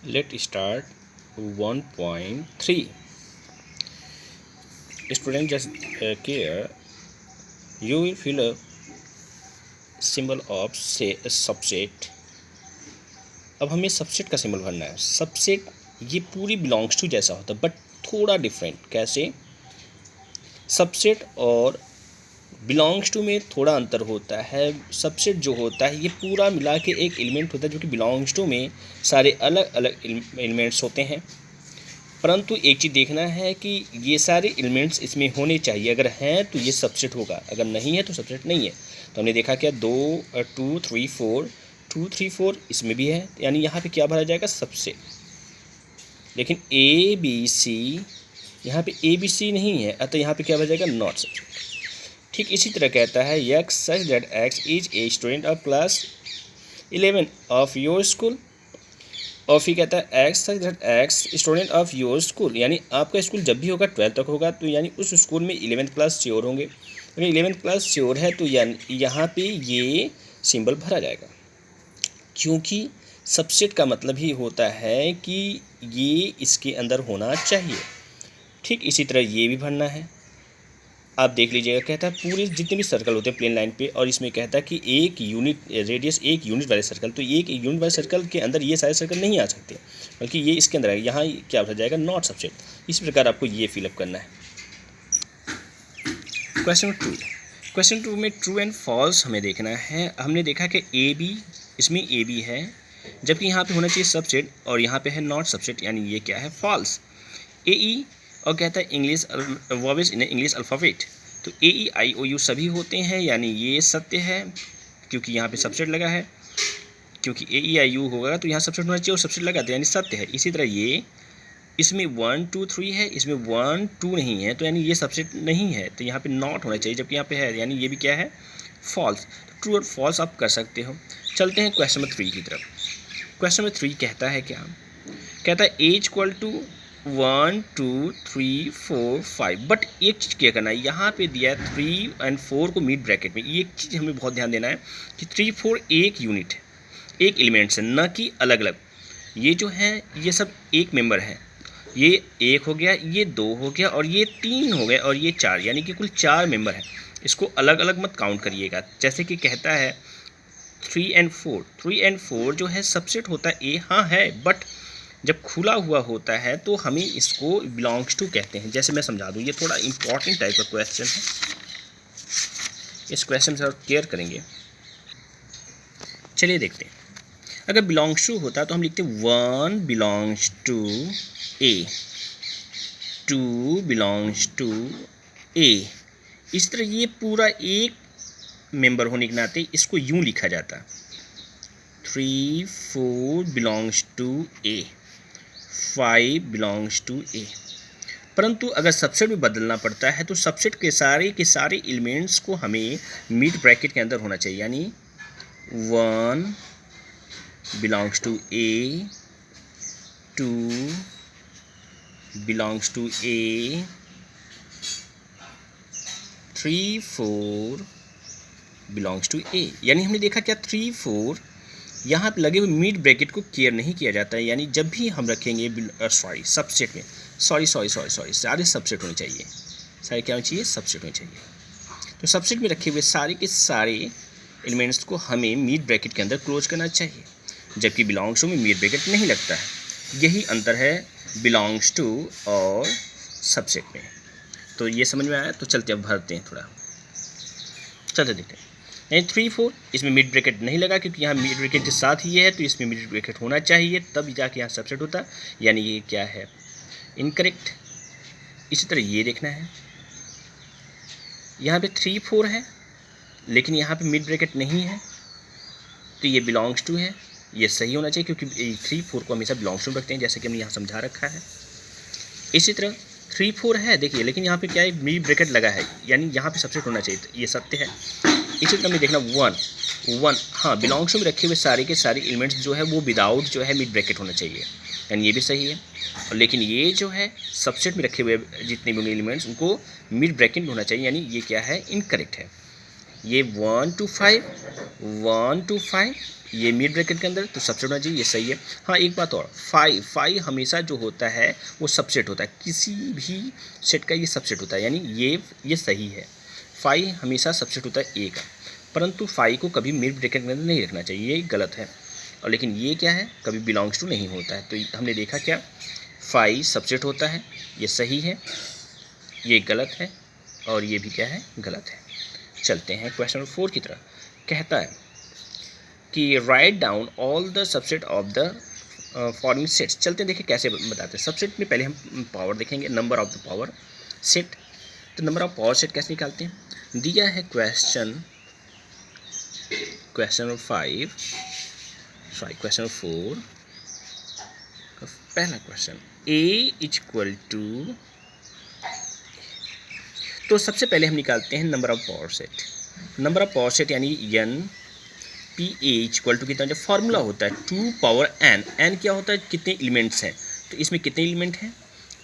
Let's start 1.3. Student, just here you will fill a symbol of say a subset. अब हमें subset का symbol भरना है. Subset ये पूरी बिलोंग्स टू जैसा होता है बट थोड़ा डिफरेंट. कैसे? सबसेट और बिलोंग्स टू में थोड़ा अंतर होता है. सबसेट जो होता है ये पूरा मिला के एक एलिमेंट होता है, जो कि बिलोंग्स टू में सारे अलग अलग एलिमेंट्स होते हैं. परंतु एक चीज़ देखना है कि ये सारे एलिमेंट्स इसमें होने चाहिए. अगर हैं तो ये सबसेट होगा, अगर नहीं है तो सबसेट नहीं है. तो हमने देखा क्या, 2 3 4 2 3 4 इसमें भी है, यानी यहाँ पे क्या भरा जाएगा, सबसेट. लेकिन ए बी सी, यहाँ पे ए बी सी नहीं है, अतः यहाँ पे क्या भरा जाएगा, नॉट सबसेट. ठीक इसी तरह कहता है x such that x is a student of class 11 of your school. और फिर कहता है x such that x student of your school, यानी आपका स्कूल जब भी होगा 12 तक होगा, तो यानी उस स्कूल में 11th क्लास श्योर होंगे. अगर 11th क्लास श्योर है तो यानी यहाँ पे ये सिंबल भरा जाएगा, क्योंकि सबसेट का मतलब ही होता है कि ये इसके अंदर होना चाहिए. ठीक इसी तरह ये भी भरना है. आप देख लीजिएगा, कहता है पूरे जितने भी सर्कल होते हैं प्लेन लाइन पे, और इसमें कहता है कि एक यूनिट रेडियस, एक यूनिट वाले सर्कल, तो एक यूनिट वाले सर्कल के अंदर ये सारे सर्कल नहीं आ सकते, बल्कि ये इसके अंदर आएगा. यहाँ क्या हो जाएगा, नॉट सबसेट. इस प्रकार आपको ये फिलअप करना है. क्वेश्चन 2 में ट्रू एंड फॉल्स हमें देखना है. हमने देखा कि ए बी, इसमें ए बी है, जबकि यहाँ पे होना चाहिए सबसेट, और यहाँ पे है नॉट सबसेट, यानी ये क्या है, फॉल्स. ए ई, और कहता है English vowels in English alphabet, तो ए ई आई ओ यू सभी होते हैं, यानी ये सत्य है, क्योंकि यहाँ पे सबसेट लगा है. क्योंकि ए ई आई यू होगा तो यहाँ सबसेट होना चाहिए, और सबसेट लगा तो यानी सत्य है. इसी तरह ये इसमें 1 2 3 है, इसमें 1 2 नहीं है, तो यानी ये सबसेट नहीं है, तो यहाँ पे नॉट होना चाहिए, जबकि यहाँ पे है, यानी ये भी क्या है, फॉल्स. ट्रू और फॉल्स आप कर सकते हो. चलते हैं क्वेश्चन नंबर 3 की तरफ. क्वेश्चन नंबर 3 कहता है क्या, कहता है ए इक्वल टू 1 2 3 4 5. बट एक चीज़ क्या करना है, यहाँ पे दिया है 3 और 4 को मिड ब्रैकेट में. एक चीज़ हमें बहुत ध्यान देना है कि 3 4 एक यूनिट है, एक एलिमेंट्स है, न कि अलग अलग. ये जो है ये सब एक मेंबर है. ये 1 हो गया, ये 2 हो गया, और ये 3 हो गया, और ये 4, यानी कि कुल 4 मेंबर हैं. इसको अलग अलग मत काउंट करिएगा. जैसे कि कहता है 3 और 4, 3 और 4 जो है सबसेट होता है ए, हाँ है, बट जब खुला हुआ होता है तो हमें इसको बिलोंग्स टू कहते हैं. जैसे मैं समझा दूँ, ये थोड़ा इंपॉर्टेंट टाइप का क्वेश्चन है, इस क्वेश्चन से आप केयर करेंगे. चलिए देखते हैं. अगर बिलोंग्स टू होता तो हम लिखते 1 belongs to A, 2 belongs to A. इस तरह ये पूरा एक मेंबर होने के नाते इसको यूं लिखा जाता, 3 4 belongs to A, 5 belongs to A. परंतु अगर सबसेट में बदलना पड़ता है तो सबसेट के सारे एलिमेंट्स को हमें मिड ब्रैकेट के अंदर होना चाहिए, यानी 1 belongs to A, 2 belongs to A, 3 4 belongs to A. यानी हमने देखा क्या, 3 4 यहाँ पे लगे हुए मिड ब्रैकेट को केयर नहीं किया जाता है. यानी जब भी हम रखेंगे सबसेट में, सॉरी सारे सबसेट होने चाहिए, सारे क्या होने चाहिए, सबसेट होने चाहिए. तो सबसेट में रखे हुए सारे के सारे एलिमेंट्स को हमें मिड ब्रैकेट के अंदर क्लोज करना चाहिए, जबकि बिलोंग्स टू में मिड ब्रैकेट नहीं लगता है. यही अंतर है बिलोंग्स टू और सबसेट में. तो ये समझ में आया. तो चलते अब भरते हैं थोड़ा, चलते देखते हैं. यानी 3 4 इसमें मिड ब्रैकेट नहीं लगा, क्योंकि यहाँ मिड ब्रैकेट के साथ ही है, तो इसमें मिड ब्रैकेट होना चाहिए, तब जाके यहाँ सबसेट होता, यानी ये क्या है, इनकरेक्ट. इसी तरह ये देखना है, यहाँ पे 3 4 है, लेकिन यहाँ पे मिड ब्रैकेट नहीं है, तो ये बिलोंग्स टू है, ये सही होना चाहिए, क्योंकि 3 4 को हमेशा बिलोंग्स टू रखते हैं, जैसे कि हमने यहाँ समझा रखा है. इसी तरह 3 4 है, देखिए, लेकिन यहाँ पे क्या है, मिड ब्रैकेट लगा है, यानी यहाँ पे सबसेट होना चाहिए, तो ये सत्य है. इसी तरह में देखना 1 हाँ, बिलोंग्स टू में रखे हुए सारे के सारे एलिमेंट्स जो है वो विदाउट जो है मिड ब्रैकेट होना चाहिए, यानी ये भी सही है. और लेकिन ये जो है सबसेट में रखे हुए जितने भी एलिमेंट्स उनको मिड ब्रैकेट होना चाहिए, यानी ये क्या है, इनकरेक्ट है. ये 1 to 5, 1 to 5, ये मिड ब्रैकेट के अंदर, तो सबसेट होना चाहिए, ये सही है। हाँ एक बात और, 5 हमेशा जो होता है वो सबसेट होता है, किसी भी सेट का ये सबसेट होता है, यानी ये सही है। 5 हमेशा सबसेट होता है ए का, परंतु 5 को कभी मिड ब्रैकेट के अंदर नहीं रखना चाहिए, ये गलत है। और लेकिन ये क्या है, कभी बिलोंग्स टू नहीं होता है। तो हमने देखा क्या, 5 सबसेट होता है, ये सही है, ये गलत है, और ये भी क्या है, गलत है। चलते हैं क्वेश्चन नंबर 4 की तरफ। कहता है कि write down all the subset of the following sets. चलते हैं, देखिए कैसे बताते हैं। सबसेट में पहले हम पावर देखेंगे, number of the power set. तो नंबर ऑफ पावर सेट कैसे निकालते हैं, दिया है क्वेश्चन नंबर 4 का पहला क्वेश्चन, ए इक्वल टू, तो सबसे पहले हम निकालते हैं number of power set. Number of power set यानी N P A equal to कितना, जो फॉर्मूला होता है 2 पावर एन। एन क्या होता है, कितने एलिमेंट्स हैं, तो इसमें कितने एलिमेंट हैं,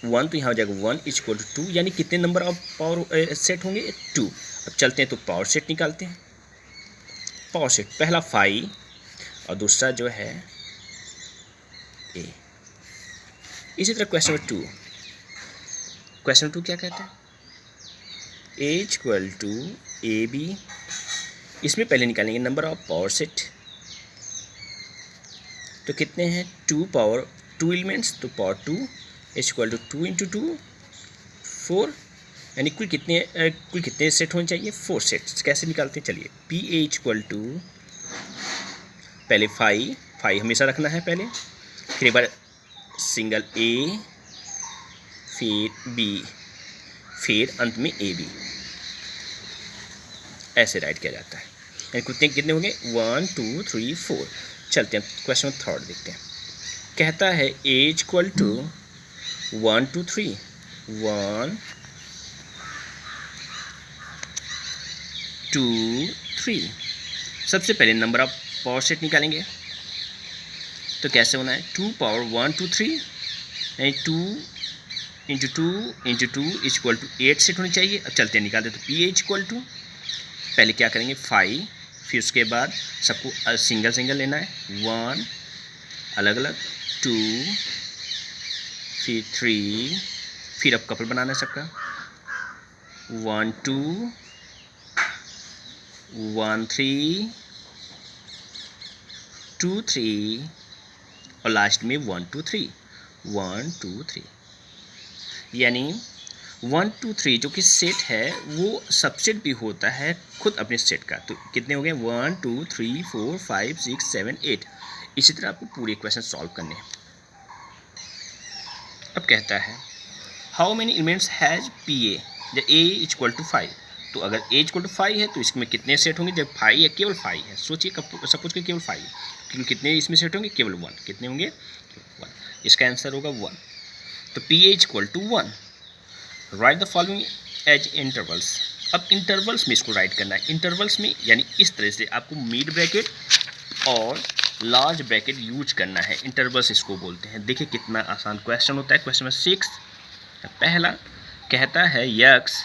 1, तो यहाँ हो जाएगा 1 इक्वल टू 2, यानी कितने नंबर ऑफ पावर सेट होंगे, 2। अब चलते हैं तो पावर सेट निकालते हैं। पावर सेट पहला 5 और दूसरा जो है ए। इसी तरह क्वेश्चन नंबर 2, क्वेश्चन 2 क्या कहते हैं, ए इक्वल टू ए बी। इसमें पहले निकालेंगे नंबर ऑफ पावर सेट, तो कितने हैं, 2 एलिमेंट्स, तो पावर 2 इक्वल टू 2 इंटू 2 4, यानी कुल कितने सेट होने चाहिए, 4 सेट्स। कैसे निकालते हैं, चलिए, पी ए इक्वल टू, पहले 5 हमेशा रखना है पहले, फिर एक बार सिंगल ए, फिर बी, फिर अंत में ए बी, ऐसे राइट किया जाता है। यानी कितने होंगे, 1 2 3 4। चलते हैं क्वेश्चन 3 देखते हैं। कहता है ए इक्वल टू 1 2 3, 1 2 3। सबसे पहले नंबर ऑफ पावर सेट निकालेंगे, तो कैसे होना है, 2 पावर 1 2 3, यानी 2 इंटू 2 इक्वल टू 8 सेट होनी चाहिए। अब चलते हैं निकालते, तो पी ए इक्वल टू, पहले क्या करेंगे 5, फिर उसके बाद सबको सिंगल लेना है, 1 अलग अलग, 2 फिर 3, फिर अब कपल बनाना है सबका, 1 2 1 3 2 3, और लास्ट में 1 2 3 1 2 3, यानी 1 2 3 जो कि सेट है वो सबसेट भी होता है खुद अपने सेट का। तो कितने हो गए, 1 2 3 4 5 6 7 8। इसी तरह आपको पूरे क्वेश्चन सॉल्व करने हैं। अब कहता है how many elements has P A, जब ए इक्वल टू 5, तो अगर ए इक्वल टू 5 है तो इसमें कितने सेट होंगे, जब 5 है, केवल 5 है, सोचिए सपोज कि केवल 5, क्योंकि कितने इसमें सेट होंगे, केवल 1। कितने होंगे, 1। इसका आंसर होगा 1। तो P A equal to 1। Write the following as intervals. अब इंटरवल्स में इसको राइट करना है। इंटरवल्स में यानी इस तरह से आपको मिड ब्रैकेट और लार्ज ब्रैकेट यूज करना है, इंटरवल्स इसको बोलते हैं। देखिए कितना आसान क्वेश्चन होता है। क्वेश्चन नंबर 6 पहला कहता है x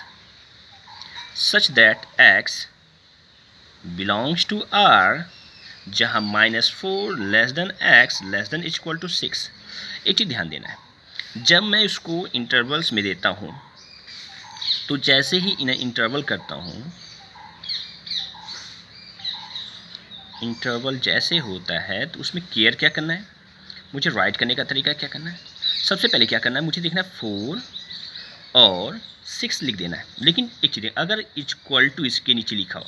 such that x belongs to R, जहाँ -4 less than x less than equal to 6। एक चीज़ ध्यान देना है, जब मैं इसको इंटरवल्स में देता हूँ तो जैसे ही इन्हें इंटरवल करता हूँ, इंटरवल जैसे होता है तो उसमें केयर क्या करना है, मुझे राइट करने का तरीका क्या करना है। सबसे पहले क्या करना है, मुझे देखना है 4 और 6 लिख देना है। लेकिन एक चीज़, अगर इक्वल टू इसके नीचे लिखा हो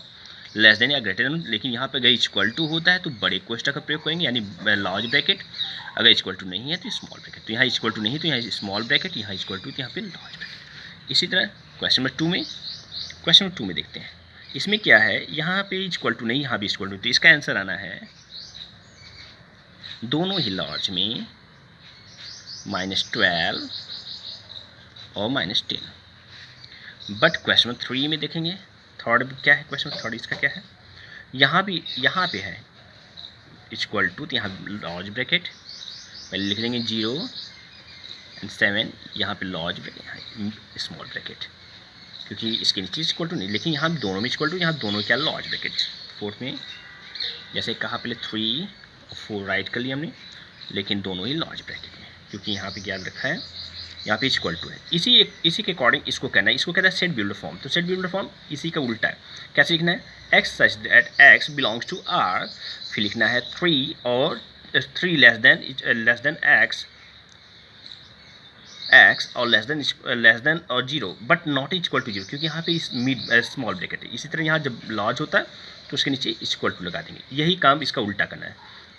लेस देन या ग्रेटर देन, लेकिन यहाँ पर अगर इक्वल टू होता है तो बड़े कोष्ठक का प्रयोग करेंगे, यानी लार्ज ब्रैकेट। अगर इक्वल टू नहीं है तो स्मॉल ब्रैकेट। तो यहाँ इक्वल टू नहीं तो यहाँ स्मॉल ब्रैकेट, यहाँ इक्वल टू तो यहाँ पे लार्ज ब्रैकेट। इसी तरह क्वेश्चन नंबर 2 में देखते हैं। इसमें क्या है, यहाँ पे इक्वल टू नहीं, यहाँ भी इक्वल टू, तो इसका आंसर आना है दोनों ही लार्ज में -12 और -10। बट क्वेश्चन नंबर 3 में देखेंगे, थर्ड क्या है, क्वेश्चन नंबर 3 इसका क्या है, यहाँ पे है इक्वल टू, तो यहाँ लार्ज ब्रैकेट पहले लिख देंगे 0 और 7, यहाँ पे लार्ज ब्रैकेट, यहाँ स्मॉल ब्रैकेट। क्योंकि इसके नीचे इक्वल टू नहीं, लेकिन यहाँ दोनों में इक्वल टू, यहाँ दोनों क्या लॉज ब्रैकेट। फोर्थ में जैसे कहा पहले 3 और 4 राइट कर लिया हमने, लेकिन दोनों ही लॉज ब्रैकेट में, क्योंकि यहाँ पे क्या रखा है, यहाँ पे इक्वल टू है। इसी के अकॉर्डिंग इसको कहना है, इसको कहता है सेट बिल्डर फॉर्म। तो सेट बिल्डर फॉर्म इसी का उल्टा है। कैसे लिखना है, x such that x belongs to R, फिर लिखना है 3 और 3 लेस देन एक्स और लेस देन और 0 बट नॉट इक्वल टू 0, क्योंकि यहाँ पे मिड स्मॉल ब्रैकेट है। इसी तरह यहाँ जब लॉज होता है तो उसके नीचे इक्वल टू लगा देंगे। यही काम इसका उल्टा करना है,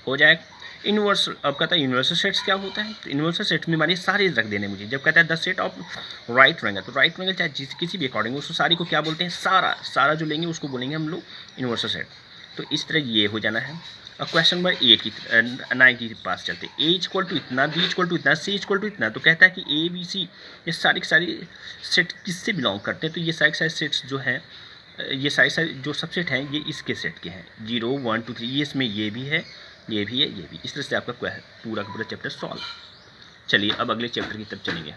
हो जाएगा। यूनिवर्सल, अब कहता है यूनिवर्सल सेट्स क्या होता है, तो यूनिवर्सल सेट्स में मानिए सारे रख देने मुझे। जब कहता है the set of right triangle, तो राइट ट्रायंगल चाहे किसी भी अकॉर्डिंग उसको सारी को क्या बोलते हैं, सारा जो लेंगे उसको बोलेंगे हम लोग यूनिवर्सल सेट। तो इस तरह ये हो जाना है। अब क्वेश्चन नंबर 9 के पास चलते। ए इक्वल टू इतना, बी इक्वल टू इतना, सी इक्वल टू इतना। तो कहता है कि ए बी सी ये सारी सेट किससे बिलोंग करते हैं, तो ये सारे सेट्स जो हैं, ये सारे जो सबसेट हैं ये इसके सेट के हैं, 0 1 2 3, ये इसमें ये भी है, ये भी है, ये भी। इस तरह से आपका पूरा का पूरा चैप्टर सॉल्व। चलिए अब अगले चैप्टर की तरफ चलेंगे।